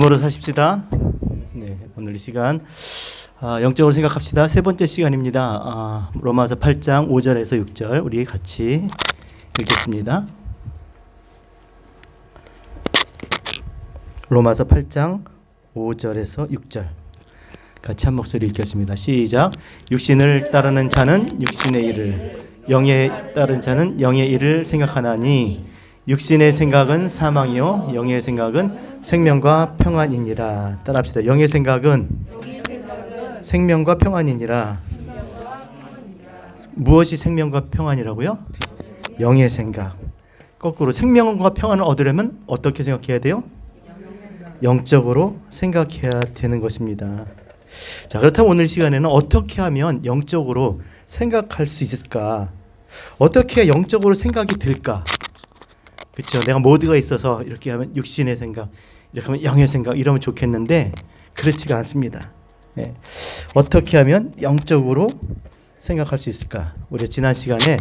믿음으로 사십시다. 네, 오늘 이 시간 영적으로 생각합시다. 세 번째 시간입니다. 로마서 8장 5절에서 6절 우리 같이 읽겠습니다. 로마서 8장 5절에서 6절 같이 한 목소리 읽겠습니다. 시작. 육신을 따르는 자는 육신의 일을, 영에 따른 자는 영의 일을 생각하나니 육신의 생각은 사망이요 영의 생각은 생명과 평안이니라. 따라합시다. 영의 생각은 생명과 평안이니라. 무엇이 생명과 평안이라고요? 영의 생각. 거꾸로 생명과 평안을 얻으려면 어떻게 생각해야 돼요? 영적으로 생각해야 되는 것입니다. 자, 그렇다면 오늘 시간에는 어떻게 하면 영적으로 생각할 수 있을까? 어떻게 해야 영적으로 생각이 들까? 그렇죠. 내가 모드가 있어서 이렇게 하면 육신의 생각, 이렇게 하면 영의 생각 이러면 좋겠는데 그렇지가 않습니다. 예. 어떻게 하면 영적으로 생각할 수 있을까? 우리 지난 시간에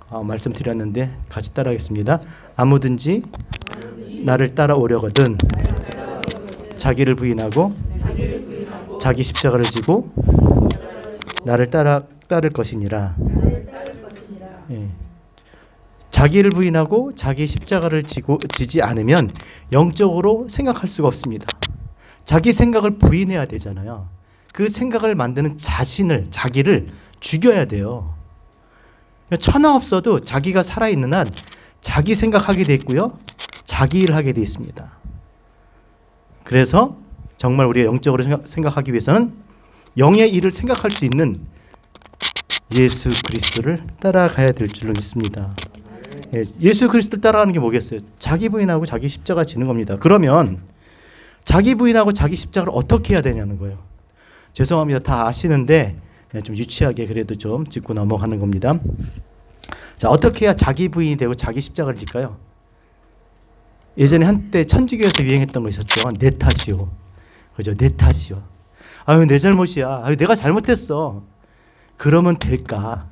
말씀드렸는데 같이 따라하겠습니다. 아무든지 나를 따라오려거든 자기를 부인하고 자기 십자가를 지고 나를 따를 것이니라. 예. 자기를 부인하고 자기 십자가를 지지 않으면 영적으로 생각할 수가 없습니다. 자기 생각을 부인해야 되잖아요. 그 생각을 만드는 자기를 죽여야 돼요. 천하 없어도 자기가 살아있는 한 자기 생각하게 돼 있고요. 자기 일을 하게 돼 있습니다. 그래서 정말 우리가 영적으로 생각하기 위해서는 영의 일을 생각할 수 있는 예수 그리스도를 따라가야 될 줄로 믿습니다. 예수 그리스도를 따라가는 게 뭐겠어요? 자기 부인하고 자기 십자가 지는 겁니다. 그러면 자기 부인하고 자기 십자가를 어떻게 해야 되냐는 거예요. 죄송합니다. 다 아시는데 좀 유치하게 그래도 좀 짚고 넘어가는 겁니다. 자, 어떻게 해야 자기 부인이 되고 자기 십자가를 질까요? 예전에 한때 천주교에서 유행했던 거 있었죠. 내 탓이요. 그죠? 내 탓이요. 아유, 내 잘못이야. 아유, 내가 잘못했어. 그러면 될까?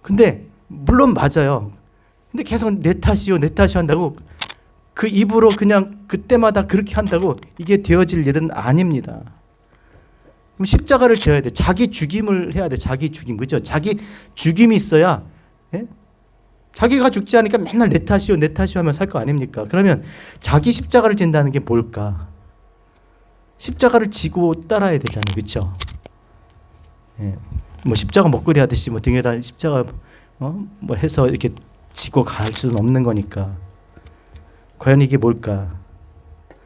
근데 물론 맞아요. 근데 계속 내 탓이요, 내 탓이 한다고 그 입으로 그냥 그때마다 그렇게 한다고 이게 되어질 일은 아닙니다. 그럼 십자가를 져야 돼. 자기 죽임을 해야 돼. 자기 죽임, 그죠? 자기 죽임이 있어야, 예? 자기가 죽지 않으니까 맨날 내 탓이요, 내 탓이요 하면 살 거 아닙니까? 그러면 자기 십자가를 진다는 게 뭘까? 십자가를 지고 따라야 되잖아요, 그렇죠? 예. 뭐 십자가 먹거리 하듯이 뭐 등에다 십자가 뭐 해서 이렇게 지고 갈 수는 없는 거니까. 과연 이게 뭘까?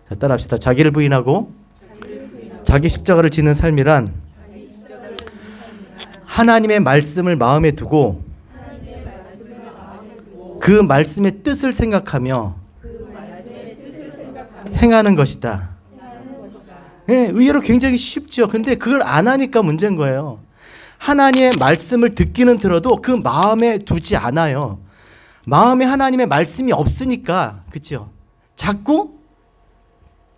자, 따라합시다. 자기를 부인하고 자기 십자가를 지는 삶이란 하나님의 말씀을 마음에 두고 그 말씀의 뜻을 생각하며 행하는 것이다. 네, 의외로 굉장히 쉽죠. 근데 그걸 안 하니까 문제인 거예요. 하나님의 말씀을 듣기는 들어도 그 마음에 두지 않아요. 마음에 하나님의 말씀이 없으니까, 그렇죠? 자꾸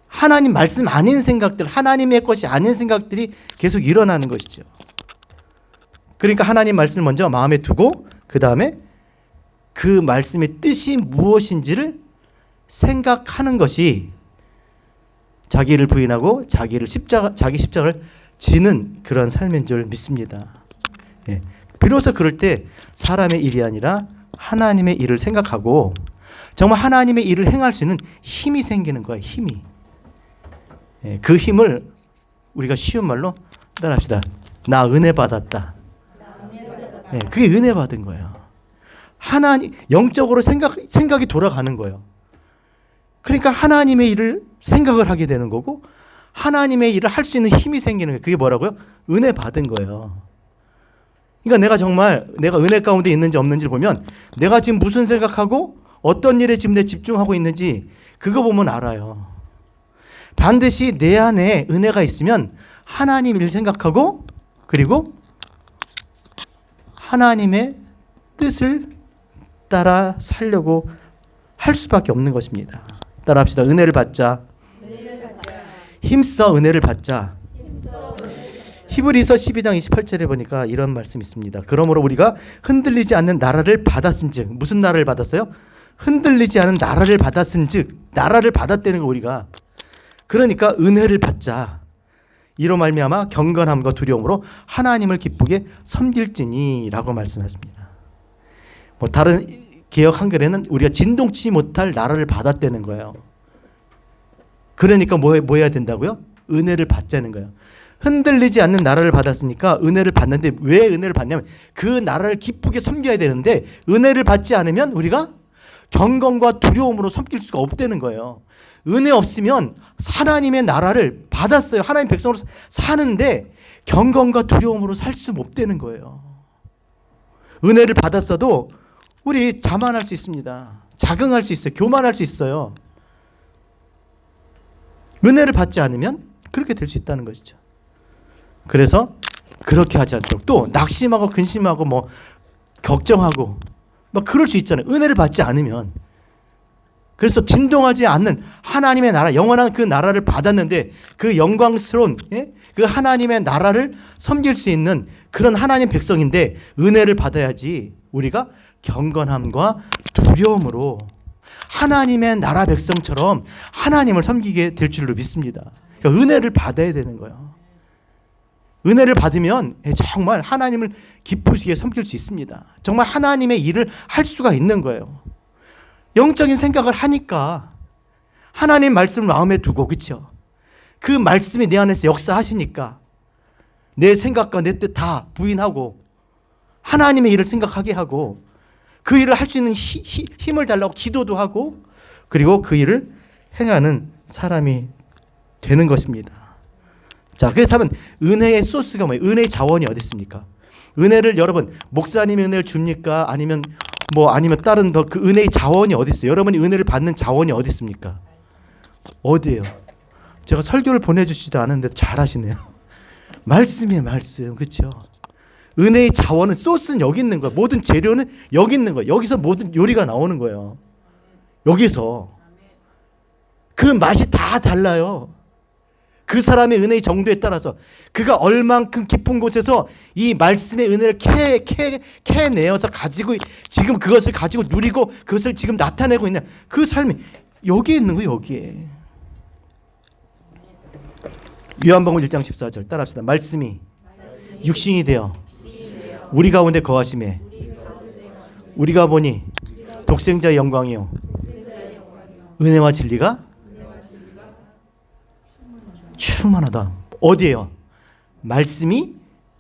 하나님 말씀 아닌 생각들, 하나님의 것이 아닌 생각들이 계속 일어나는 것이죠. 그러니까 하나님 말씀을 먼저 마음에 두고 그 다음에 그 말씀의 뜻이 무엇인지를 생각하는 것이 자기를 부인하고 자기 십자가를 지는 그런 삶인 줄 믿습니다. 예. 비로소 그럴 때 사람의 일이 아니라 하나님의 일을 생각하고 정말 하나님의 일을 행할 수 있는 힘이 생기는 거예요. 힘이. 예. 그 힘을 우리가 쉬운 말로 따라합시다. 나 은혜 받았다. 예. 그게 은혜 받은 거예요. 하나님 영적으로 생각이 돌아가는 거예요. 그러니까 하나님의 일을 생각을 하게 되는 거고 하나님의 일을 할 수 있는 힘이 생기는 거예요. 그게 뭐라고요? 은혜 받은 거예요. 그러니까 내가 정말 내가 은혜 가운데 있는지 없는지를 보면 내가 지금 무슨 생각하고 어떤 일에 지금 내 집중하고 있는지 그거 보면 알아요. 반드시 내 안에 은혜가 있으면 하나님 일 생각하고 그리고 하나님의 뜻을 따라 살려고 할 수밖에 없는 것입니다. 따라합시다. 은혜를 받자. 힘써 은혜를 받자. 히브리서 12장 28절에 보니까 이런 말씀이 있습니다. 그러므로 우리가 흔들리지 않는 나라를 받았은즉, 무슨 나라를 받았어요? 흔들리지 않은 나라를 받았은즉, 나라를 받았다는 거 우리가. 그러니까 은혜를 받자. 이로 말미암아 경건함과 두려움으로 하나님을 기쁘게 섬길지니라고 말씀하십니다. 뭐 다른 개역 한글에는 우리가 진동치 못할 나라를 받았다는 거예요. 그러니까 뭐 해야 된다고요? 은혜를 받자는 거예요. 흔들리지 않는 나라를 받았으니까 은혜를 받는데, 왜 은혜를 받냐면 그 나라를 기쁘게 섬겨야 되는데, 은혜를 받지 않으면 우리가 경건과 두려움으로 섬길 수가 없다는 거예요. 은혜 없으면 하나님의 나라를 받았어요. 하나님 백성으로 사는데 경건과 두려움으로 살 수 없다는 거예요. 은혜를 받았어도 우리 자만할 수 있습니다. 자긍할 수 있어요. 교만할 수 있어요. 은혜를 받지 않으면 그렇게 될 수 있다는 것이죠. 그래서 그렇게 하지 않도록, 또 낙심하고 근심하고 뭐 걱정하고 막 그럴 수 있잖아요. 은혜를 받지 않으면. 그래서 진동하지 않는 하나님의 나라, 영원한 그 나라를 받았는데 그 영광스러운 그 하나님의 나라를 섬길 수 있는 그런 하나님 백성인데, 은혜를 받아야지 우리가 경건함과 두려움으로 하나님의 나라 백성처럼 하나님을 섬기게 될 줄로 믿습니다. 그러니까 은혜를 받아야 되는 거예요. 은혜를 받으면 정말 하나님을 기쁘시게 섬길 수 있습니다. 정말 하나님의 일을 할 수가 있는 거예요. 영적인 생각을 하니까 하나님 말씀을 마음에 두고, 그렇죠? 그 말씀이 내 안에서 역사하시니까 내 생각과 내 뜻 다 부인하고 하나님의 일을 생각하게 하고, 그 일을 할 수 있는 힘을 달라고 기도도 하고, 그리고 그 일을 행하는 사람이 되는 것입니다. 자, 그렇다면 은혜의 소스가 뭐예요? 은혜의 자원이 어디 있습니까? 은혜를 여러분, 목사님이 은혜를 줍니까? 아니면 다른 더 그 은혜의 자원이 어디 있어요? 여러분이 은혜를 받는 자원이 어디 있습니까? 어디예요? 제가 설교를 보내주시지도 않았는데 잘하시네요. 말씀이에요, 말씀. 그렇죠? 은혜의 자원은, 소스는 여기 있는 거예요. 모든 재료는 여기 있는 거예요. 여기서 모든 요리가 나오는 거예요. 여기서. 그 맛이 다 달라요. 그 사람의 은혜의 정도에 따라서, 그가 얼만큼 깊은 곳에서 이 말씀의 은혜를 캐내어서 가지고, 지금 그것을 가지고 누리고 그것을 지금 나타내고 있는 그 삶이 여기에 있는 거예요. 여기에. 요한복음 1장 14절 따라합시다. 말씀이 육신이 되어 우리 가운데 거하심에 우리가 보니 독생자의 영광이요 은혜와 진리가 충만하다. 어디에요? 말씀이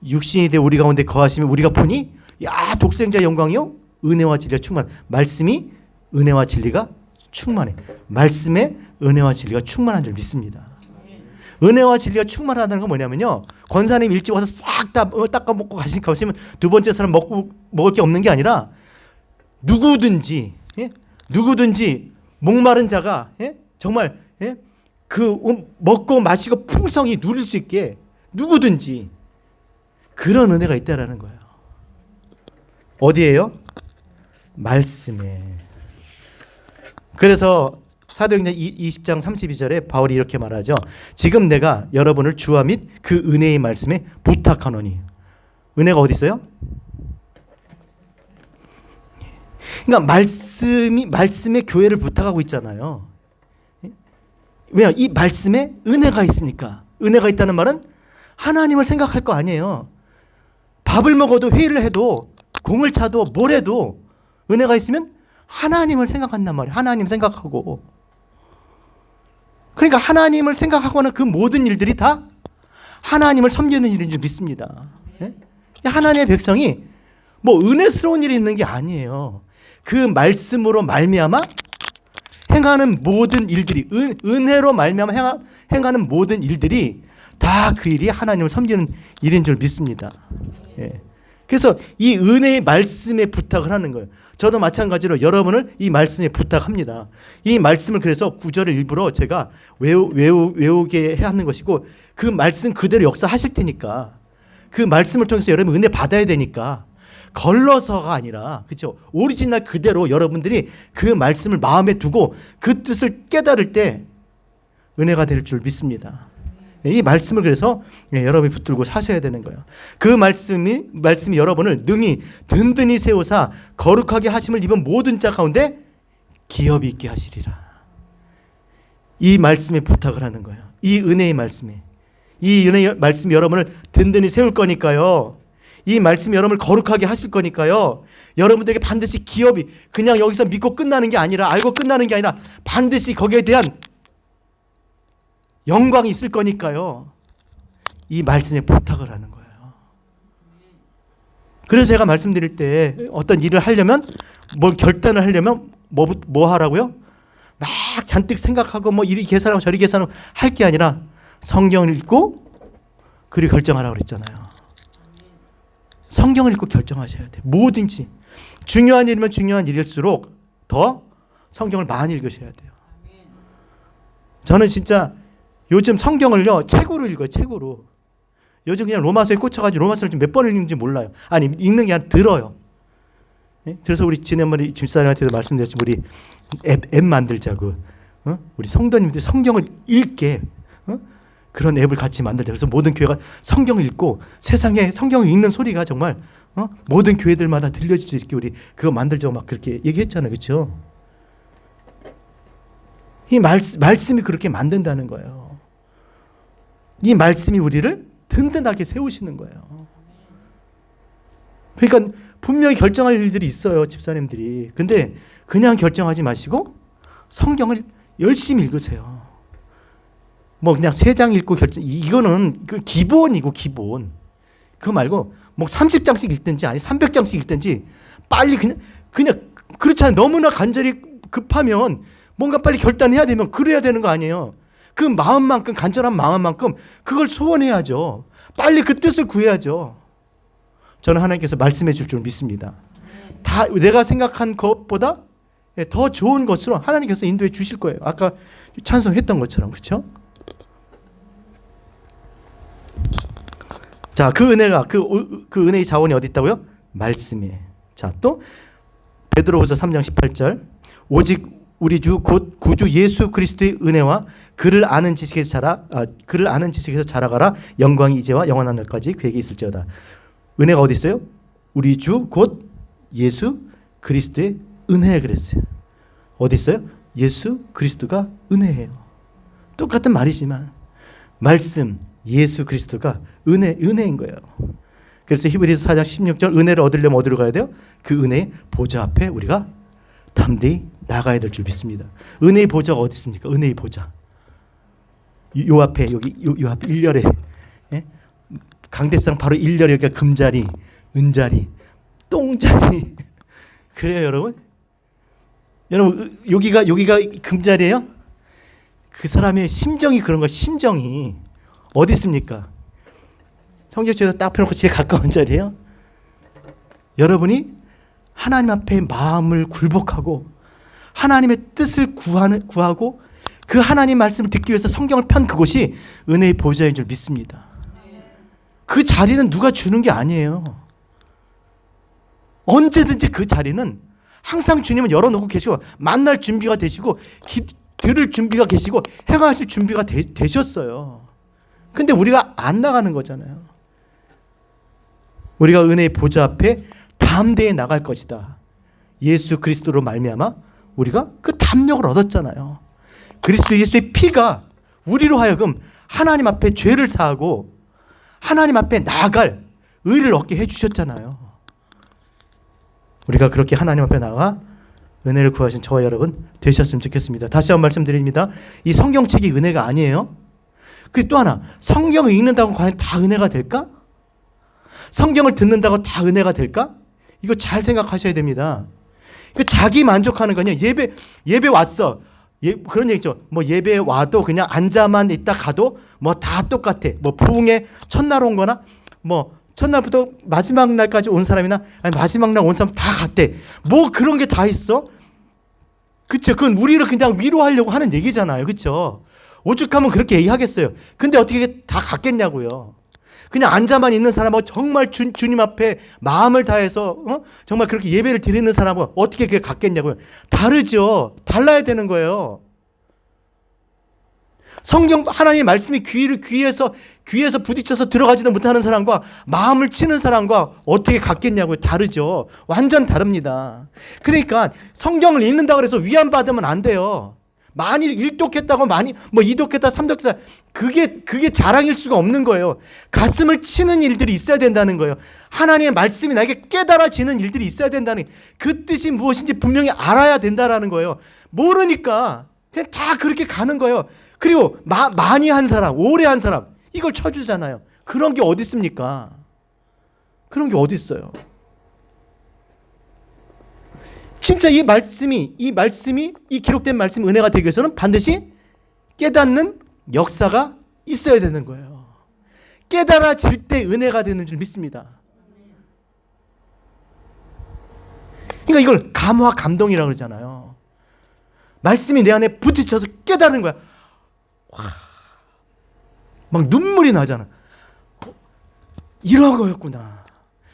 육신이 되어 우리 가운데 거하시면 우리가 보니, 야, 독생자의 영광이요 은혜와 진리가 충만. 말씀이 은혜와 진리가 충만해. 말씀에 은혜와 진리가 충만한 줄 믿습니다. 은혜와 진리가 충만하다는 건 뭐냐면요, 권사님 일찍 와서 싹 다 닦아 먹고 가시면 두 번째 사람 먹을 게 없는 게 아니라, 누구든지 목마른 자가 정말 그 먹고 마시고 풍성히 누릴 수 있게, 누구든지 그런 은혜가 있다라는 거예요. 어디에요? 말씀에. 그래서 사도행전 20장 32절에 바울이 이렇게 말하죠. 지금 내가 여러분을 주와 및 그 은혜의 말씀에 부탁하노니. 은혜가 어디 있어요? 그러니까 말씀에 교회를 부탁하고 있잖아요. 왜냐? 이 말씀에 은혜가 있으니까. 은혜가 있다는 말은 하나님을 생각할 거 아니에요. 밥을 먹어도 회의를 해도 공을 차도 뭘 해도 은혜가 있으면 하나님을 생각한단 말이에요. 하나님 생각하고. 그러니까 하나님을 생각하고 하는 그 모든 일들이 다 하나님을 섬기는 일인 줄 믿습니다. 하나님의 백성이 뭐 은혜스러운 일이 있는 게 아니에요. 그 말씀으로 말미암아 행하는 모든 일들이, 은혜로 말미암아 행하는 모든 일들이 다 그 일이 하나님을 섬기는 일인 줄 믿습니다. 그래서 이 은혜의 말씀에 부탁을 하는 거예요. 저도 마찬가지로 여러분을 이 말씀에 부탁합니다. 이 말씀을 그래서 구절을 일부러 제가 외우게 해야 하는 것이고, 그 말씀 그대로 역사하실 테니까, 그 말씀을 통해서 여러분 은혜 받아야 되니까 걸러서가 아니라, 그렇죠? 오리지널 그대로 여러분들이 그 말씀을 마음에 두고 그 뜻을 깨달을 때 은혜가 될 줄 믿습니다. 이 말씀을 그래서 여러분이 붙들고 사셔야 되는 거예요. 그 말씀이 여러분을 능히 든든히 세우사 거룩하게 하심을 입은 모든 자 가운데 기업이 있게 하시리라. 이 말씀에 부탁을 하는 거예요. 이 은혜의 말씀에. 이 은혜의 말씀이 여러분을 든든히 세울 거니까요. 이 말씀이 여러분을 거룩하게 하실 거니까요. 여러분들에게 반드시 기업이 그냥 여기서 믿고 끝나는 게 아니라, 알고 끝나는 게 아니라 반드시 거기에 대한 영광이 있을 거니까요. 이 말씀에 부탁을 하는 거예요. 그래서 제가 말씀드릴 때 어떤 일을 하려면, 뭘 결단을 하려면 뭐 하라고요? 막 잔뜩 생각하고 뭐 이리 계산하고 저리 계산하고 할 게 아니라 성경을 읽고 그리고 결정하라고 그랬잖아요. 성경을 읽고 결정하셔야 돼요. 뭐든지 중요한 일이면 중요한 일일수록 더 성경을 많이 읽으셔야 돼요. 저는 진짜 요즘 성경을요 책으로 읽어요. 책으로. 요즘 그냥 로마서에 꽂혀가지고 로마서를 몇 번을 읽는지 몰라요. 아니 읽는 게 아니라 들어요. 예? 그래서 우리 지난번에 집사님한테도 말씀드렸지만 우리 앱 만들자고. 우리 성도님들 성경을 읽게 그런 앱을 같이 만들자. 그래서 모든 교회가 성경을 읽고 세상에 성경을 읽는 소리가 정말 모든 교회들마다 들려질 수 있게 우리 그거 만들자고 막 그렇게 얘기했잖아요. 그렇죠? 이 말씀이 그렇게 만든다는 거예요. 이 말씀이 우리를 든든하게 세우시는 거예요. 그러니까 분명히 결정할 일들이 있어요. 집사님들이. 근데 그냥 결정하지 마시고 성경을 열심히 읽으세요. 뭐 그냥 3장 읽고 이거는 그 기본이고 기본. 그거 말고 뭐 30장씩 읽든지 아니 300장씩 읽든지 빨리 그냥 그렇잖아요. 너무나 간절히 급하면 뭔가 빨리 결단해야 되면 그래야 되는 거 아니에요. 그 마음만큼 간절한 마음만큼 그걸 소원해야죠. 빨리 그 뜻을 구해야죠. 저는 하나님께서 말씀해 줄 줄 믿습니다. 다 내가 생각한 것보다 더 좋은 것으로 하나님께서 인도해 주실 거예요. 아까 찬송했던 것처럼. 그렇죠? 자, 그 은혜가 그 은혜의 자원이 어디 있다고요? 말씀에. 자, 또 베드로후서 3장 18절. 오직 우리 주 곧 구주 예수 그리스도의 은혜와 그를 아는 지식에서 자라가라. 영광이 이제와 영원한 날까지 그에게 있을지어다. 은혜가 어디 있어요? 우리 주 곧 예수 그리스도의 은혜 그랬어요. 어디 있어요? 예수 그리스도가 은혜예요. 똑같은 말이지만 말씀 예수 그리스도가 은혜인 거예요. 그래서 히브리서 4장 16절 은혜를 얻으려면 어디로 가야 돼요? 그 은혜의 보좌 앞에 우리가 담대히 나가야 될 줄 믿습니다. 은혜의 보좌가 어디 있습니까? 은혜의 보좌. 요 앞에 요 앞에 일렬에 강대상 바로 일렬에 여기가 금자리, 은자리, 똥자리. 그래요, 여러분? 여러분 여기가 금자리예요? 그 사람의 심정이 그런 거. 심정이 어디 있습니까? 성경책에서 딱 펴놓고 제일 가까운 자리예요. 여러분이 하나님 앞에 마음을 굴복하고 하나님의 뜻을 구하고 그 하나님 말씀을 듣기 위해서 성경을 편 그곳이 은혜의 보좌인 줄 믿습니다. 그 자리는 누가 주는 게 아니에요. 언제든지 그 자리는 항상 주님은 열어놓고 계시고 만날 준비가 되시고 들을 준비가 계시고 행하실 준비가 되셨어요. 근데 우리가 안 나가는 거잖아요. 우리가 은혜의 보좌 앞에 담대히 나갈 것이다. 예수 그리스도로 말미암아 우리가 그 담력을 얻었잖아요. 그리스도 예수의 피가 우리로 하여금 하나님 앞에 죄를 사하고 하나님 앞에 나아갈 의를 얻게 해주셨잖아요. 우리가 그렇게 하나님 앞에 나가 은혜를 구하신 저와 여러분 되셨으면 좋겠습니다. 다시 한번 말씀드립니다. 이 성경책이 은혜가 아니에요. 그리고 또 하나, 성경을 읽는다고 과연 다 은혜가 될까? 성경을 듣는다고 다 은혜가 될까? 이거 잘 생각하셔야 됩니다. 자기 만족하는 거냐? 예배 왔어. 그런 얘기죠. 뭐 예배 와도 그냥 앉아만 있다 가도 뭐 다 똑같아. 뭐 부흥의 첫날 온 거나 뭐 첫날부터 마지막 날까지 온 사람이나 아니 마지막 날 온 사람 다 같대. 뭐 그런 게 다 있어? 그쵸? 그건 우리를 그냥 위로하려고 하는 얘기잖아요. 그쵸? 오죽하면 그렇게 얘기하겠어요. 근데 어떻게 다 같겠냐고요. 그냥 앉아만 있는 사람하고 정말 주님 앞에 마음을 다해서 정말 그렇게 예배를 드리는 사람하고 어떻게 그게 같겠냐고요. 다르죠. 달라야 되는 거예요. 성경 하나님의 말씀이 귀에서 부딪혀서 들어가지도 못하는 사람과 마음을 치는 사람과 어떻게 같겠냐고요. 다르죠. 완전 다릅니다. 그러니까 성경을 읽는다고 해서 위안받으면 안 돼요. 만일 1독했다고 많이 뭐 2독했다 3독했다 그게 자랑일 수가 없는 거예요. 가슴을 치는 일들이 있어야 된다는 거예요. 하나님의 말씀이 나에게 깨달아지는 일들이 있어야 된다는 그 뜻이 무엇인지 분명히 알아야 된다라는 거예요. 모르니까 그냥 다 그렇게 가는 거예요. 그리고 많이 한 사람, 오래 한 사람 이걸 쳐주잖아요. 그런 게 어디 있습니까? 그런 게 어디 있어요? 진짜 이 말씀이 이 기록된 말씀 은혜가 되기 위해서는 반드시 깨닫는 역사가 있어야 되는 거예요. 깨달아질 때 은혜가 되는 줄 믿습니다. 그러니까 이걸 감화 감동이라고 그러잖아요. 말씀이 내 안에 부딪혀서 깨달은 거야. 와, 막 눈물이 나잖아. 이런 거였구나.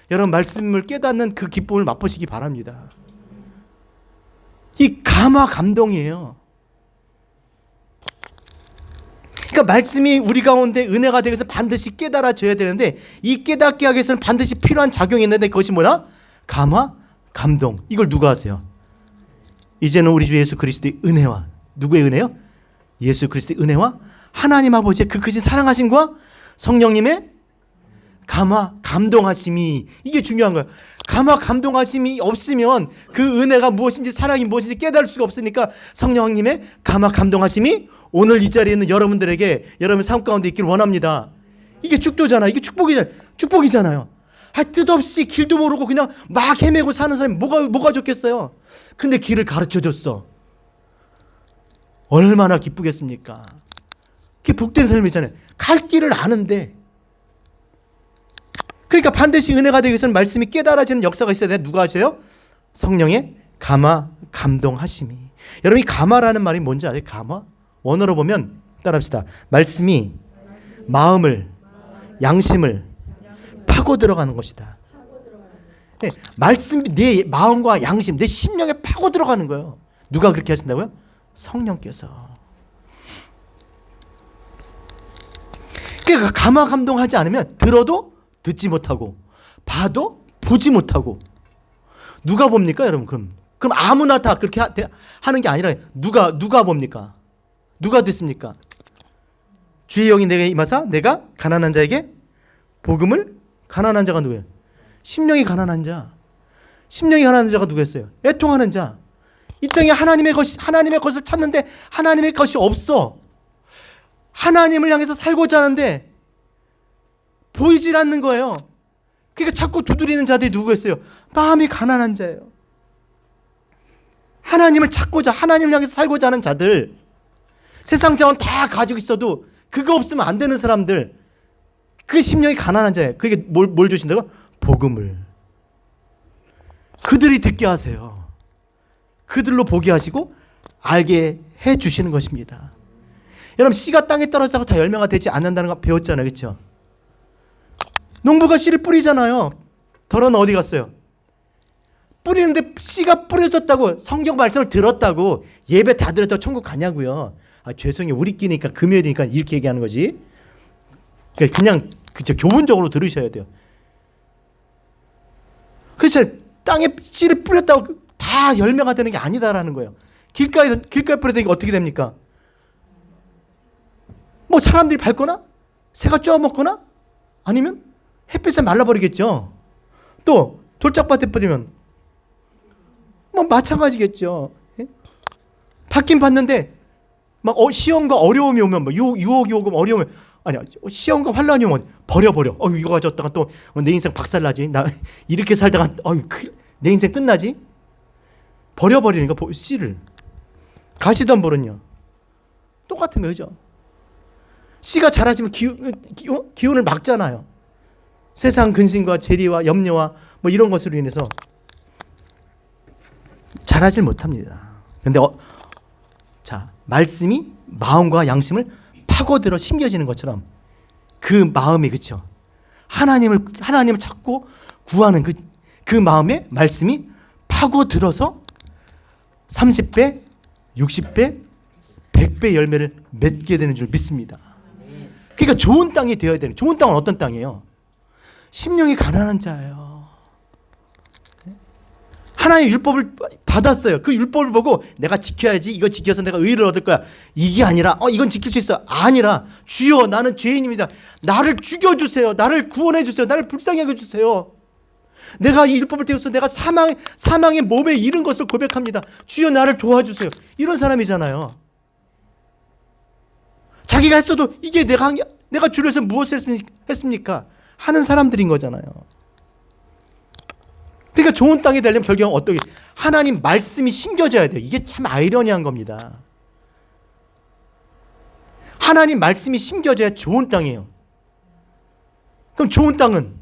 여러분 말씀을 깨닫는 그 기쁨을 맛보시기 바랍니다. 이 감화 감동이에요. 그러니까 말씀이 우리 가운데 은혜가 되기 위해서 반드시 깨달아져야 되는데 이 깨닫게 하기 위해서는 반드시 필요한 작용이 있는데 그것이 뭐냐? 감화 감동. 이걸 누가 하세요? 이제는 우리 주 예수 그리스도의 은혜와 누구의 은혜요? 예수 그리스도의 은혜와 하나님 아버지의 그 크신 사랑하심과 성령님의 감화 감동하심이 이게 중요한 거예요. 감화 감동하심이 없으면 그 은혜가 무엇인지 사랑이 무엇인지 깨달을 수가 없으니까 성령님의 감화 감동하심이 오늘 이 자리에 있는 여러분들에게 여러분 삶 가운데 있기를 원합니다. 이게 축도잖아. 이게 축복이잖아요. 뜻없이 길도 모르고 그냥 막 헤매고 사는 사람이 뭐가 좋겠어요. 근데 길을 가르쳐줬어. 얼마나 기쁘겠습니까? 그게 복된 삶이잖아요. 갈 길을 아는데. 그러니까 반드시 은혜가 되기 위해서는 말씀이 깨달아지는 역사가 있어야 돼. 누가 하셔요? 성령의 감화 감동하심이. 여러분 이 감화라는 말이 뭔지 아세요? 감화? 원어로 보면 따라합시다. 말씀이 마음을 양심을 파고 들어가는 것이다. 네, 말씀이 내 마음과 양심, 내 심령에 파고 들어가는 거예요. 누가 그렇게 하신다고요? 성령께서. 그러니까 감화 감동하지 않으면 들어도 듣지 못하고 봐도 보지 못하고 누가 봅니까 여러분? 그럼 아무나 다 그렇게 하는 게 아니라 누가 봅니까? 누가 듣습니까? 주의 영이 내게 임하사 내가 가난한 자에게 복음을 가난한 자가 누구예요? 심령이 가난한 자. 심령이 가난한 자가 누구였어요? 애통하는 자. 이 땅에 하나님의 것을 찾는데 하나님의 것이 없어. 하나님을 향해서 살고자 하는데 보이질 않는 거예요. 그러니까 자꾸 두드리는 자들이 누구였어요? 마음이 가난한 자예요. 하나님을 찾고자 하나님을 향해서 살고자 하는 자들. 세상 자원 다 가지고 있어도 그거 없으면 안 되는 사람들. 그 심령이 가난한 자예요. 그게 뭘 주신다고? 복음을. 그들이 듣게 하세요. 그들로 보게 하시고 알게 해 주시는 것입니다. 여러분 씨가 땅에 떨어졌다고 다 열매가 되지 않는다는 거 배웠잖아요. 그렇죠? 농부가 씨를 뿌리잖아요. 덜어는 어디 갔어요? 뿌리는데 씨가 뿌려졌다고 성경 말씀을 들었다고 예배 다 드렸다고 천국 가냐고요. 죄송해요. 우리끼니까 금요일이니까 이렇게 얘기하는 거지. 그냥 교훈적으로 들으셔야 돼요. 그렇죠. 땅에 씨를 뿌렸다고 다 열매가 되는 게 아니다라는 거예요. 길가에 뿌렸다니까 어떻게 됩니까? 뭐 사람들이 밟거나 새가 쪼아먹거나 아니면 햇빛에 말라버리겠죠. 또 돌짝밭에 뿌리면 뭐 마찬가지겠죠. 예? 받긴 받는데 막 시험과 어려움이 오면 뭐 유혹이 오고 어려우면 아니야 시험과 환란이 오면 버려. 이거 가졌다가 또 내 인생 박살나지. 나 이렇게 살다가 내 인생 끝나지. 버려버리니까 씨를. 가시덤불은요 똑같은 거죠. 씨가 자라지면 기운을 막잖아요. 세상 근심과 재리와 염려와 뭐 이런 것으로 인해서 자라질 못합니다. 근데 자 말씀이 마음과 양심을 파고들어 심겨지는 것처럼 그 마음이 그렇죠. 하나님을 찾고 구하는 그 마음에 말씀이 파고들어서 30배, 60배, 100배 열매를 맺게 되는 줄 믿습니다. 그러니까 좋은 땅이 되어야 되는. 좋은 땅은 어떤 땅이에요? 심령이 가난한 자예요. 하나님의 율법을 받았어요. 그 율법을 보고 내가 지켜야지, 이거 지켜서 내가 의를 얻을 거야, 이게 아니라 이건 지킬 수 있어. 아니라 주여 나는 죄인입니다. 나를 죽여주세요. 나를 구원해주세요. 나를 불쌍히 여겨주세요. 내가 이 율법을 떼어서 내가 사망의 몸에 이른 것을 고백합니다. 주여 나를 도와주세요. 이런 사람이잖아요. 자기가 했어도 이게 내가 주를 위해서 무엇을 했습니까? 하는 사람들인 거잖아요. 그러니까 좋은 땅이 되려면 결국은 어떻게? 하나님 말씀이 심겨져야 돼요. 이게 참 아이러니한 겁니다. 하나님 말씀이 심겨져야 좋은 땅이에요. 그럼 좋은 땅은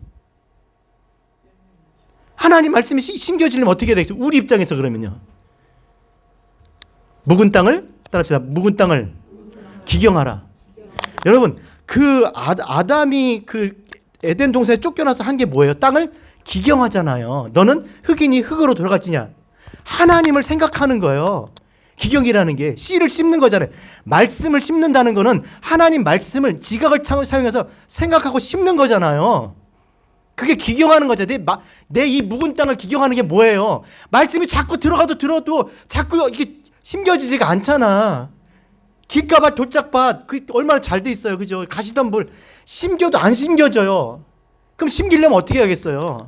하나님 말씀이 심겨지려면 어떻게 해야 되겠어요? 우리 입장에서 그러면요. 묵은 땅을 따라합시다. 묵은 땅을 기경하라. 여러분, 그 아담이 그 에덴 동산에 쫓겨나서 한 게 뭐예요? 땅을 기경하잖아요. 너는 흙이니 흙으로 돌아갈지냐. 하나님을 생각하는 거예요. 기경이라는 게 씨를 심는 거잖아요. 말씀을 심는다는 거는 하나님 말씀을 지각을 사용해서 생각하고 심는 거잖아요. 그게 기경하는 거죠. 내 이 묵은 땅을 기경하는 게 뭐예요? 말씀이 자꾸 들어도 자꾸 이게 심겨지지가 않잖아. 길가밭, 돌짝밭, 그 얼마나 잘 돼 있어요, 그죠? 가시덤불 심겨도 안 심겨져요. 그럼 심기려면 어떻게 해야겠어요?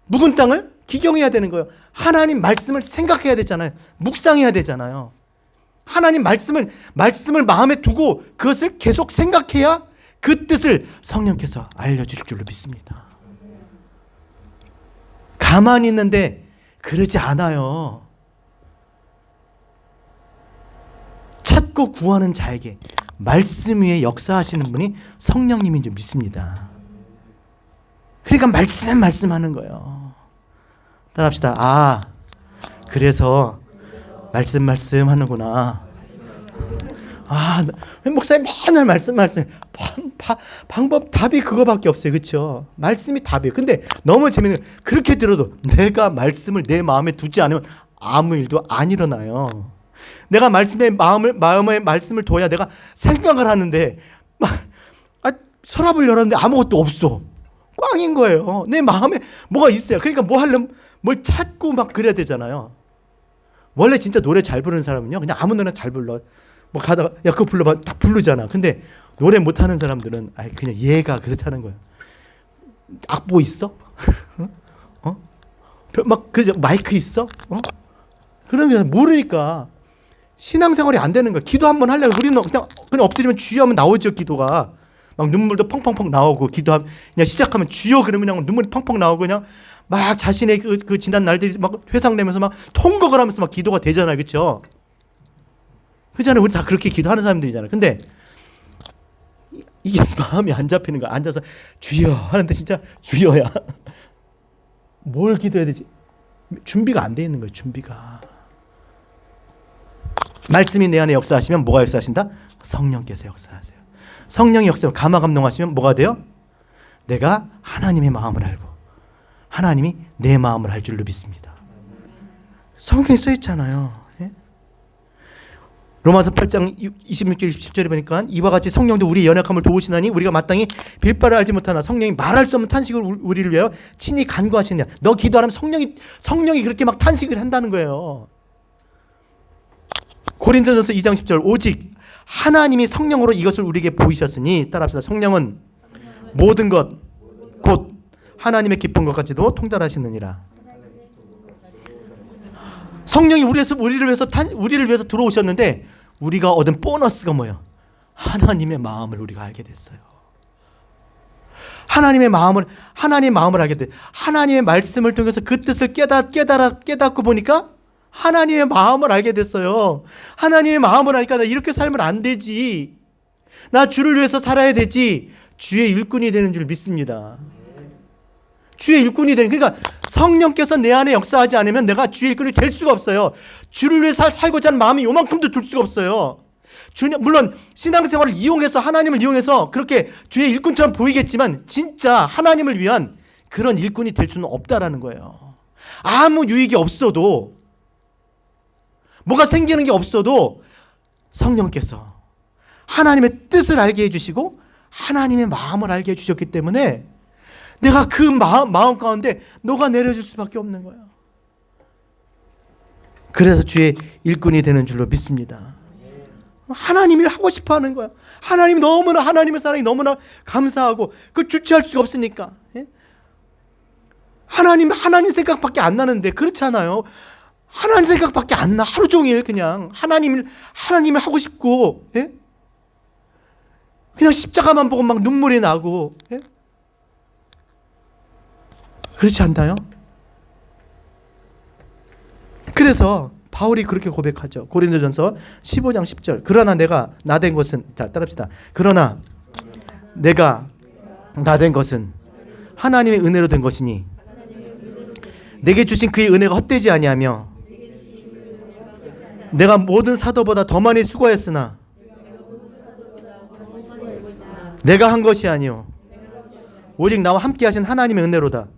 묵은 땅을 기경해야 되는 거예요. 하나님 말씀을 생각해야 되잖아요. 묵상해야 되잖아요. 하나님 말씀을 마음에 두고 그것을 계속 생각해야 그 뜻을 성령께서 알려주실 줄로 믿습니다. 가만히 있는데 그러지 않아요. 찾고 구하는 자에게 말씀 위에 역사하시는 분이 성령님인 줄 믿습니다. 그러니까 말씀하는 거예요. 따라합시다. 그래서 말씀 하는구나. 목사님 맨날 말씀. 방법, 답이 그거밖에 없어요. 그렇죠? 말씀이 답이에요. 근데 너무 재밌는, 그렇게 들어도 내가 말씀을 내 마음에 두지 않으면 아무 일도 안 일어나요. 내가 마음에 말씀을 둬야 내가 생각을 하는데 서랍을 열었는데 아무것도 없어. 꽝인 거예요. 내 마음에 뭐가 있어요. 그러니까 뭐 하려면 뭘 찾고 막 그래야 되잖아요. 원래 진짜 노래 잘 부르는 사람은요, 그냥 아무 노래나 잘 불러. 뭐 가다가 야 그거 불러봐, 딱 부르잖아. 근데 노래 못하는 사람들은 그냥 얘가 그렇다는 거예요. 악보 있어? 막 그저 마이크 있어? 그런 게 모르니까 신앙생활이 안 되는 거야. 기도 한번 하려고 우리는 그냥 엎드리면 주여 하면 나오죠. 기도가 막 눈물도 펑펑펑 나오고, 그냥 시작하면 주여 그러면 그냥 눈물이 펑펑 나오고, 그냥 막 자신의 그 지난 날들이 막 회상되면서 막 통곡을 하면서 막 기도가 되잖아요. 그렇죠? 그잖아요. 우리 다 그렇게 기도하는 사람들이잖아요. 근데 이게 마음이 안 잡히는 거야. 앉아서 주여 하는데 진짜 주여야. 뭘 기도해야 되지? 준비가 안 돼 있는 거예요. 준비가. 말씀이 내 안에 역사하시면 뭐가 역사하신다? 성령께서 역사하세요. 성령이 역사하면 감화감동하시면 뭐가 돼요? 내가 하나님의 마음을 알고 하나님이 내 마음을 알 줄로 믿습니다. 성경에 써 있잖아요. 예? 로마서 8장 26절 27절에 보니까 이와 같이 성령도 우리의 연약함을 도우시나니 우리가 마땅히 빌바를 알지 못하나 성령이 말할 수 없는 탄식을 우리를 위하여 친히 간구하시느냐. 너 기도하면 성령이 그렇게 막 탄식을 한다는 거예요. 고린도전서 2장 10절 오직 하나님이 성령으로 이것을 우리에게 보이셨으니, 따라합시다. 성령은 모든 것 곧 하나님의 깊은 것까지도 통달하시느니라. 성령이 우리를 위해서 들어오셨는데 우리가 얻은 보너스가 뭐예요? 하나님의 마음을 우리가 알게 됐어요. 하나님의 마음을 알게 돼. 하나님의 말씀을 통해서 그 뜻을 깨닫고 보니까 하나님의 마음을 알게 됐어요. 하나님의 마음을 아니까 나 이렇게 살면 안 되지. 나 주를 위해서 살아야 되지. 주의 일꾼이 되는 줄 믿습니다. 주의 일꾼이 되는, 그러니까 성령께서 내 안에 역사하지 않으면 내가 주의 일꾼이 될 수가 없어요. 주를 위해 살고자 하는 마음이 요만큼도 들 수가 없어요. 물론 신앙생활을 이용해서, 하나님을 이용해서 그렇게 주의 일꾼처럼 보이겠지만 진짜 하나님을 위한 그런 일꾼이 될 수는 없다라는 거예요. 아무 유익이 없어도, 뭐가 생기는 게 없어도 성령께서 하나님의 뜻을 알게 해주시고 하나님의 마음을 알게 해주셨기 때문에 내가 그 마음 가운데 너가 내려줄 수밖에 없는 거예요. 그래서 주의 일꾼이 되는 줄로 믿습니다. 하나님이 하고 싶어 하는 거야. 하나님이 너무나, 하나님의 사랑이 너무나 감사하고 그걸 주체할 수가 없으니까. 예? 하나님 생각밖에 안 나는데 그렇잖아요. 하나님 생각밖에 안 나. 하루 종일 그냥 하나님을 하고 싶고, 예? 그냥 십자가만 보고 막 눈물이 나고, 예? 그렇지 않나요? 그래서 바울이 그렇게 고백하죠. 고린도전서 15장 10절. 그러나 내가 나 된 것은, 자 따라합시다. 그러나 내가 나 된 것은 하나님의 은혜로 된 것이니 내게 주신 그의 은혜가 헛되지 아니하며 내가 모든 사도보다 더 많이 수고했으나 내가 한 것이 아니요 오직 나와 함께 하신 하나님의 은혜로다.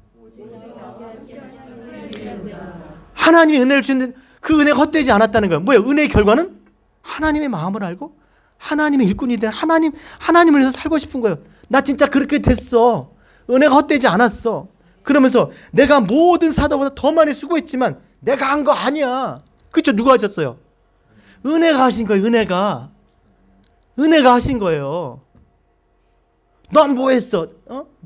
하나님이 은혜를 주는데 그 은혜가 헛되지 않았다는 거예요. 뭐예요? 은혜의 결과는 하나님의 마음을 알고 하나님의 일꾼이 된 하나님을 위해서 살고 싶은 거예요. 나 진짜 그렇게 됐어. 은혜가 헛되지 않았어. 그러면서 내가 모든 사도보다 더 많이 수고했지만 내가 한 거 아니야. 그렇죠? 누가 하셨어요? 은혜가 하신 거예요. 은혜가 하신 거예요. 넌 뭐 했어?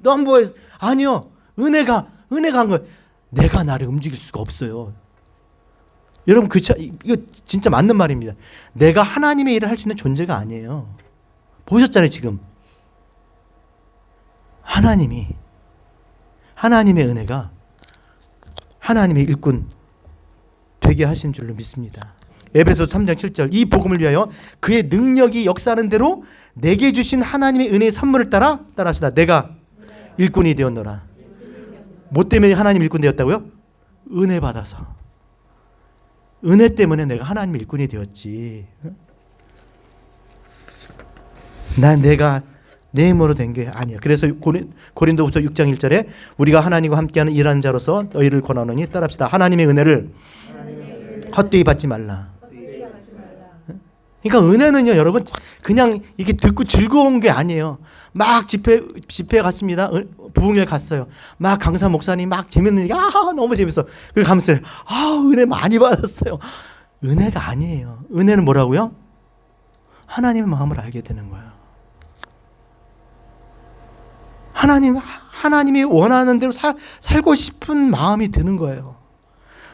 넌 뭐 했어? 아니요. 은혜가 한 거예요. 내가 나를 움직일 수가 없어요. 여러분 이거 진짜 맞는 말입니다. 내가 하나님의 일을 할 수 있는 존재가 아니에요. 보셨잖아요. 지금 하나님의 은혜가 하나님의 일꾼 되게 하신 줄로 믿습니다. 에베소서 3장 7절. 이 복음을 위하여 그의 능력이 역사하는 대로 내게 주신 하나님의 은혜의 선물을 따라합시다. 내가 일꾼이 되었노라. 뭐 때문에 하나님 일꾼 되었다고요? 은혜 받아서. 은혜 때문에 내가 하나님의 일꾼이 되었지. 내가 내 힘으로 된 게 아니야. 그래서 고린도후서 6장 1절에 우리가 하나님과 함께하는 일하는 자로서 너희를 권하노니 따라합시다. 하나님의 은혜를 헛되이 받지 말라. 그러니까 은혜는요, 여러분 그냥 이렇게 듣고 즐거운 게 아니에요. 막 집회에 갔습니다. 부흥회 갔어요. 막 강사 목사님 막 재밌는 얘기, 너무 재밌어. 그리고 가면서 은혜 많이 받았어요. 은혜가 아니에요. 은혜는 뭐라고요? 하나님의 마음을 알게 되는 거예요. 하나님이 원하는 대로 살고 싶은 마음이 드는 거예요.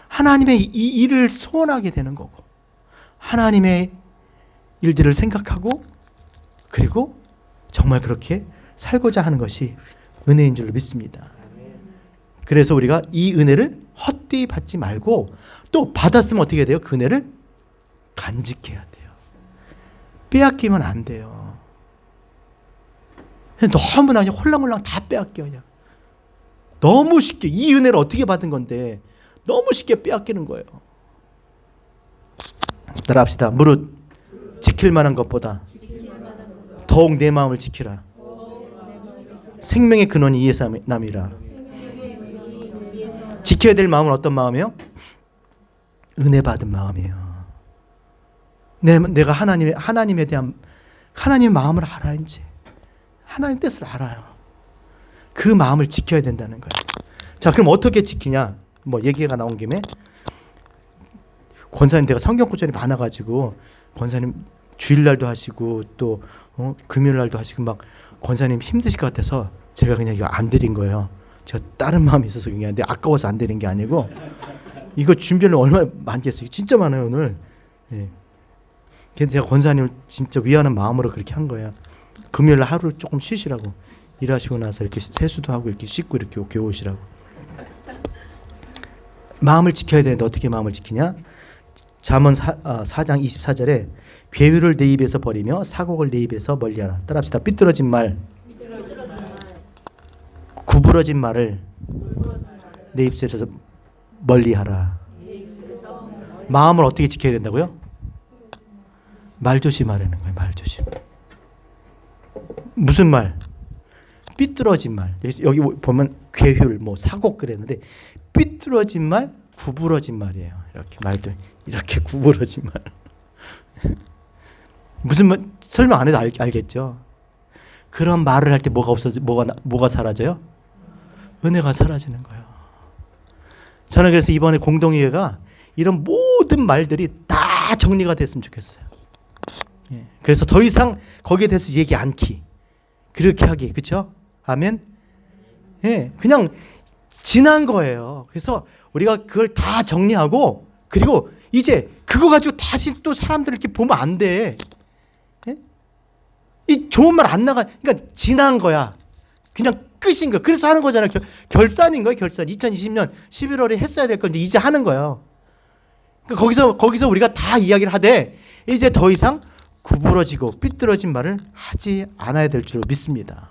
하나님의 이 일을 소원하게 되는 거고, 하나님의 일들을 생각하고, 그리고 정말 그렇게 살고자 하는 것이 은혜인 줄로 믿습니다. 그래서 우리가 이 은혜를 헛되이 받지 말고, 또 받았으면 어떻게 해야 돼요? 그 은혜를 간직해야 돼요. 빼앗기면 안 돼요. 너무나 그냥 홀랑홀랑 다 빼앗겨. 그냥 너무 쉽게, 이 은혜를 어떻게 받은 건데 너무 쉽게 빼앗기는 거예요. 따라합시다. 무릇 지킬 만한 것보다 더욱 내 마음을 지키라. 생명의 근원이 이에서 남이라. 지켜야 될 마음은 어떤 마음이에요? 은혜 받은 마음이에요. 내가 하나님에 대한 하나님의 마음을 알아. 이제 하나님 뜻을 알아요. 그 마음을 지켜야 된다는 거예요. 자, 그럼 어떻게 지키냐? 뭐 얘기가 나온 김에 권사님, 내가 성경 구절이 많아가지고 권사님 주일날도 하시고 또 금요일날도 하시고 막 권사님 힘드실 것 같아서 제가 그냥 이거 안 드린 거예요. 제가 다른 마음이 있어서 그냥, 근데 아까워서 안 드린 게 아니고 이거 준비를 얼마나 많이 했어요. 진짜 많아요 오늘. 예. 근데 제가 권사님을 진짜 위하는 마음으로 그렇게 한 거예요. 금요일 하루 조금 쉬시라고, 일하시고 나서 이렇게 세수도 하고 이렇게 씻고 이렇게 오시라고. 마음을 지켜야 되는데 어떻게 마음을 지키냐? 잠언 4장 24절에 괴유를 내 입에서 버리며 사곡을 내 입에서 멀리하라. 따라합시다. 삐뚤어진 말, 구부러진 말을 내 입술에서 멀리하라. 마음을 어떻게 지켜야 된다고요? 말조심하라는 거예요. 말조심. 무슨 말? 삐뚤어진 말. 여기 보면 괴율, 뭐 사곡 그랬는데 삐뚤어진 말, 구부러진 말이에요. 이렇게 말도 이렇게 구부러진 말. 무슨 말? 설명 안 해도 알겠죠. 그런 말을 할 때 뭐가 없어져? 뭐가 사라져요? 은혜가 사라지는 거예요. 저는 그래서 이번에 공동의회가 이런 모든 말들이 다 정리가 됐으면 좋겠어요. 그래서 더 이상 거기에 대해서 얘기 않기, 그렇게 하기, 그렇죠? 아멘. 그냥 지난 거예요. 그래서 우리가 그걸 다 정리하고, 그리고 이제 그거 가지고 다시 또 사람들 이렇게 보면 안 돼. 이 좋은 말 안 나가. 그러니까 지난 거야. 그냥 끝인 거야. 그래서 하는 거잖아요. 결산인 거예요. 결산. 2020년 11월에 했어야 될 건데 이제 하는 거예요. 그러니까 거기서 우리가 다 이야기를 하되 이제 더 이상 구부러지고 삐뚤어진 말을 하지 않아야 될 줄로 믿습니다.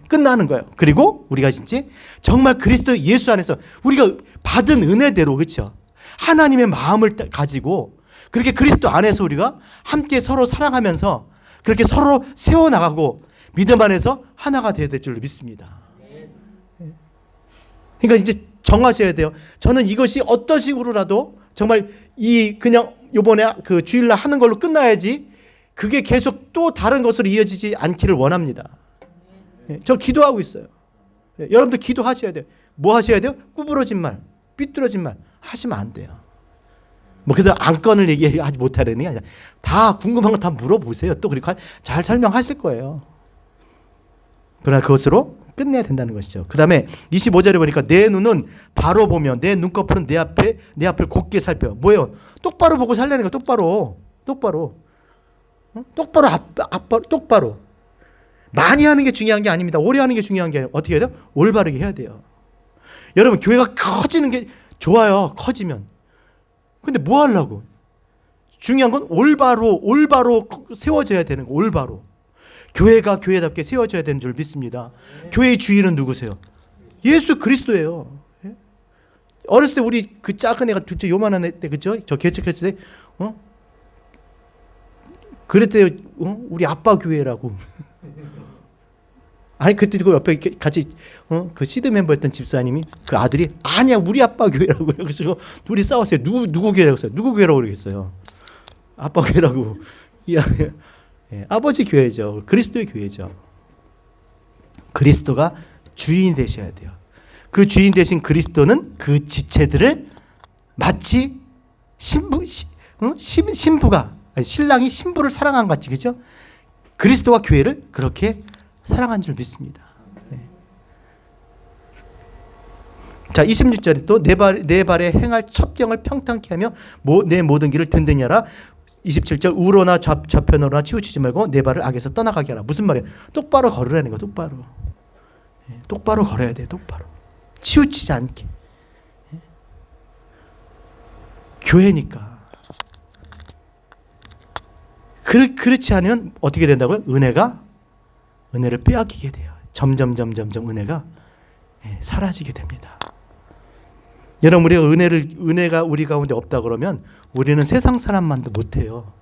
끝나는 거예요. 그리고 우리가 진짜 정말 그리스도 예수 안에서 우리가 받은 은혜대로, 그렇죠? 하나님의 마음을 가지고 그렇게 그리스도 안에서 우리가 함께 서로 사랑하면서 그렇게 서로 세워나가고 믿음 안에서 하나가 되어야 될 줄로 믿습니다. 그러니까 이제 정하셔야 돼요. 저는 이것이 어떤 식으로라도 정말 그냥 요번에 그 주일날 하는 걸로 끝나야지 그게 계속 또 다른 것으로 이어지지 않기를 원합니다. 저 기도하고 있어요. 여러분도 기도하셔야 돼요. 뭐 하셔야 돼요? 구부러진 말, 삐뚤어진 말 하시면 안 돼요. 뭐 그래도 안건을 얘기하지 못하려는 게 아니라 다 궁금한 거 다 물어보세요. 또 그리고 잘 설명하실 거예요. 그러나 그것으로 끝내야 된다는 것이죠. 그 다음에 25절에 보니까 내 눈은 바로 보며 내 눈꺼풀은 내 앞을 곧게 살펴. 뭐예요? 똑바로 보고 살려는 거. 똑바로. 똑바로. 많이 하는 게 중요한 게 아닙니다. 오래 하는 게 중요한 게 아니라 어떻게 해야 돼요? 올바르게 해야 돼요. 여러분, 교회가 커지는 게 좋아요. 커지면. 근데 뭐 하려고? 중요한 건 올바로 세워져야 되는 거. 올바로. 교회가 교회답게 세워져야 되는 줄 믿습니다. 교회의 주인은 누구세요? 예수 그리스도예요. 어렸을 때 우리 그 작은 애가 둘째 요만한 애 때, 그죠? 저 개척했을 때, 그랬대요. 우리 아빠 교회라고. 아니, 그때 그 옆에 같이, 그 시드 멤버였던 집사님이 그 아들이 아니야, 우리 아빠 교회라고. 그래서 둘이 싸웠어요. 누구 교회라고 했어요? 누구 교회라고 그러겠어요? 아빠 교회라고. 아버지 교회죠. 그리스도의 교회죠. 그리스도가 주인이 되셔야 돼요. 그 주인 되신 그리스도는 그 지체들을 마치 신랑이 신부를 사랑한 같이, 그죠? 그리스도와 교회를 그렇게 사랑한 줄 믿습니다. 자, 26절에 또 내 발에 행할 첩경을 평탄케 하며 내 모든 길을 든든히 하라. 27절 우로나 좌편으로나 치우치지 말고 내 발을 악에서 떠나가게 하라. 무슨 말이에요? 똑바로 걸으라는 거. 똑바로 걸어야 돼요. 똑바로. 치우치지 않게. 교회니까. 그렇지 않으면 어떻게 된다고요? 은혜를 빼앗기게 돼요. 점점 은혜가 사라지게 됩니다. 여러분, 우리가 은혜가 우리 가운데 없다 그러면 우리는 세상 사람만도 못해요.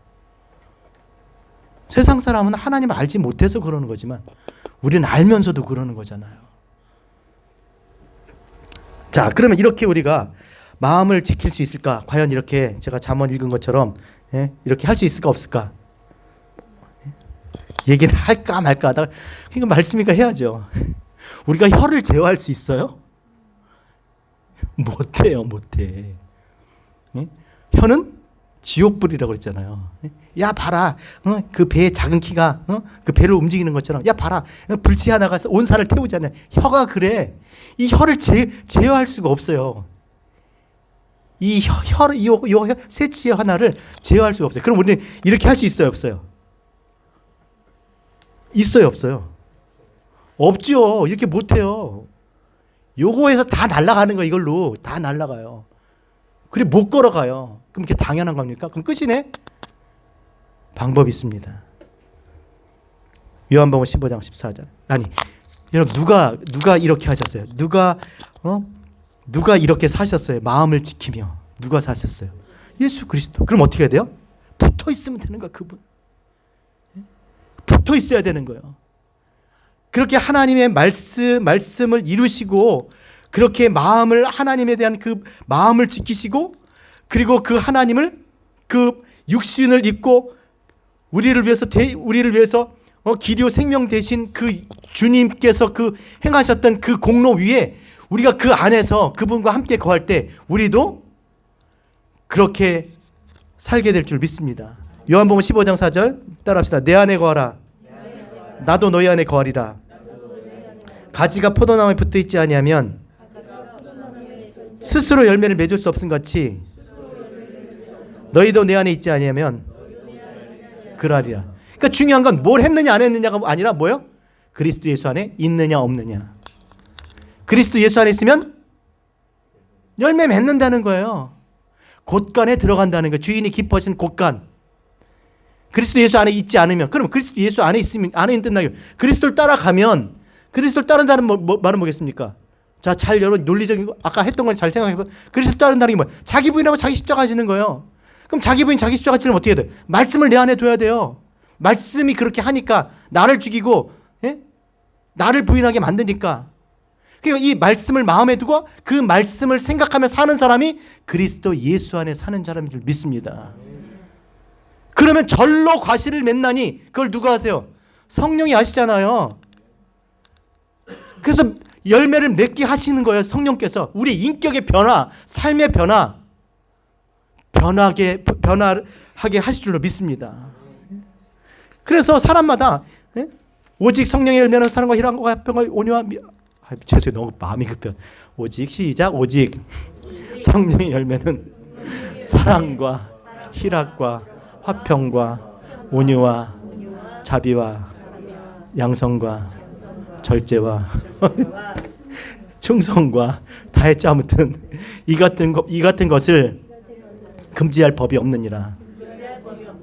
세상 사람은 하나님을 알지 못해서 그러는 거지만 우리는 알면서도 그러는 거잖아요. 자, 그러면 이렇게 우리가 마음을 지킬 수 있을까? 과연 이렇게 제가 잠언 읽은 것처럼 이렇게 할 수 있을까 없을까? 얘기는 할까 말까 하다가 그러니까 말씀이니까 해야죠. 우리가 혀를 제어할 수 있어요? 못해요. 혀는 지옥불이라고 그랬잖아요. 야, 봐라. 그 배의 작은 키가 그 배를 움직이는 것처럼, 야, 봐라. 불치 하나가 온 산을 태우잖아요. 혀가 그래. 이 혀를 제어할 수가 없어요. 이 새치의 하나를 제어할 수가 없어요. 그럼 우리는 이렇게 할 수 있어요, 없어요? 있어요, 없어요? 없죠. 이렇게 못해요. 요거에서 다 날아가는 거, 이걸로 다 날아가요. 그리고 못 걸어가요. 그럼 이게 당연한 겁니까? 그럼 끝이네? 방법이 있습니다. 요한복음 15장 14절. 아니, 여러분, 누가 이렇게 하셨어요? 누가 이렇게 사셨어요? 마음을 지키며 누가 사셨어요? 예수 그리스도. 그럼 어떻게 해야 돼요? 붙어 있으면 되는 거야, 그분. 붙어 있어야 되는 거예요. 그렇게 하나님의 말씀을 이루시고 그렇게 하나님에 대한 그 마음을 지키시고 그리고 그 하나님을 그 육신을 입고 우리를 위해서 기료 생명 대신 그 주님께서 그 행하셨던 그 공로 위에 우리가 그 안에서 그분과 함께 거할 때 우리도 그렇게 살게 될 줄 믿습니다. 요한복음 15장 4절 따라합시다. 내 안에 거하라. 나도 너희 안에 거하리라. 가지가 포도나무에 붙어 있지 아니하면 스스로 열매를 맺을 수 없음 같이 너희도 내 안에 있지 아니하면 그러하리라. 그러니까 중요한 건 뭘 했느냐 안 했느냐가 아니라 뭐요? 그리스도 예수 안에 있느냐 없느냐. 그리스도 예수 안에 있으면 열매 맺는다는 거예요. 곳간에 들어간다는 거예요. 주인이 기뻐하시는 곳간. 그리스도 예수 안에 있지 않으면, 그럼 그리스도 예수 안에 있으면 안에 있는 뜻나요. 그리스도를 따라가면, 그리스도를 따른다는 말은 뭐겠습니까? 자, 잘 여러분 논리적인 거 아까 했던 걸 잘 생각해봐. 그리스도 따른다는 게 뭐예요? 자기 부인하고 자기 십자가 지는 거예요. 그럼 자기 부인 자기 십자가 지면 어떻게 해야 돼? 말씀을 내 안에 둬야 돼요. 말씀이 그렇게 하니까 나를 죽이고 나를 부인하게 만드니까. 그러니까 이 말씀을 마음에 두고 그 말씀을 생각하며 사는 사람이 그리스도 예수 안에 사는 사람인 줄 믿습니다. 그러면 절로 과실을 맺나니 그걸 누가 하세요? 성령이 하시잖아요. 그래서 열매를 맺게 하시는 거예요. 성령께서 우리 인격의 변화, 삶의 변화하게 하실 줄로 믿습니다. 그래서 사람마다 오직 성령의 열매는 사랑과 희락과 화평과 온유와 죄송해요. 너무 마음이 급해요. 오직 시작. 오직 성령의 열매는 사랑과 희락과 화평과 온유와 자비와 양성과 절제와 충성과 다했죠. 아무튼 이 같은 것을 금지할 법이 없느니라.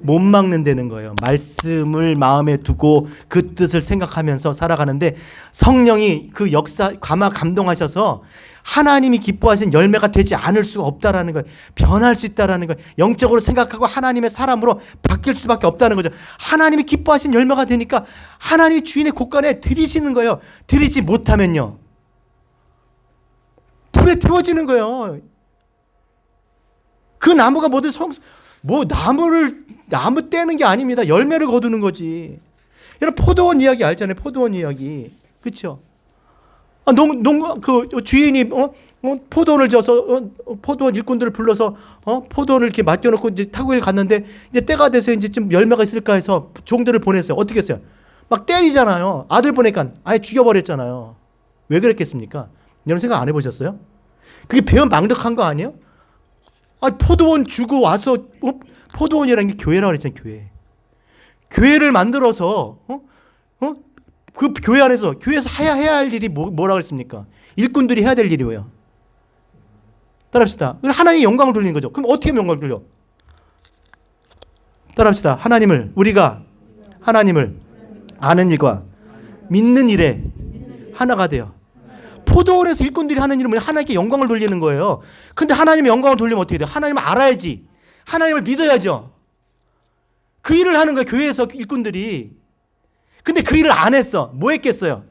못 막는다는 거예요. 말씀을 마음에 두고 그 뜻을 생각하면서 살아가는데 성령이 그 역사 감동하셔서 하나님이 기뻐하신 열매가 되지 않을 수가 없다라는 거예요. 변할 수 있다라는 거예요. 영적으로 생각하고 하나님의 사람으로 바뀔 수밖에 없다는 거죠. 하나님이 기뻐하신 열매가 되니까 하나님이 주인의 곳간에 들이시는 거예요. 들이지 못하면요, 불에 태워지는 거예요. 그 나무가 모두 나무 떼는 게 아닙니다. 열매를 거두는 거지. 여러분 포도원 이야기 알잖아요. 포도원 이야기. 그렇죠? 그 주인이 포도원을 져서 포도원 일꾼들을 불러서 포도원을 이렇게 맡겨놓고 이제 타국을 갔는데 이제 때가 돼서 이제 좀 열매가 있을까 해서 종들을 보냈어요. 어떻게 했어요? 막 때리잖아요. 아들 보니까 아예 죽여버렸잖아요. 왜 그랬겠습니까? 여러분 생각 안 해보셨어요? 그게 배은망덕한 거 아니에요? 포도원 주고 와서 포도원이라는 게 교회라고 그랬잖아요. 교회를 만들어서 그 교회 안에서 교회에서 해야 할 일이 뭐라고 그랬습니까? 일꾼들이 해야 될 일이 뭐예요? 따라합시다. 하나님의 영광을 돌리는 거죠. 그럼 어떻게 영광을 돌려? 따라합시다. 우리가 하나님을 아는 일과 믿는 일에 하나가 돼요. 포도원에서 일꾼들이 하는 일은 하나님께 영광을 돌리는 거예요. 근데 하나님의 영광을 돌리면 어떻게 돼요? 하나님을 알아야지. 하나님을 믿어야죠. 그 일을 하는 거예요. 교회에서 일꾼들이. 근데 그 일을 안 했어. 뭐 했겠어요?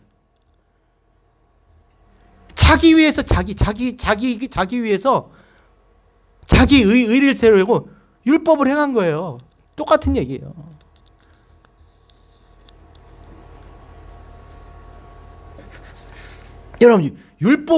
자기 위해서 자기 위해서 자기 의를 세우려고 율법을 행한 거예요. 똑같은 얘기예요. 여러분 율법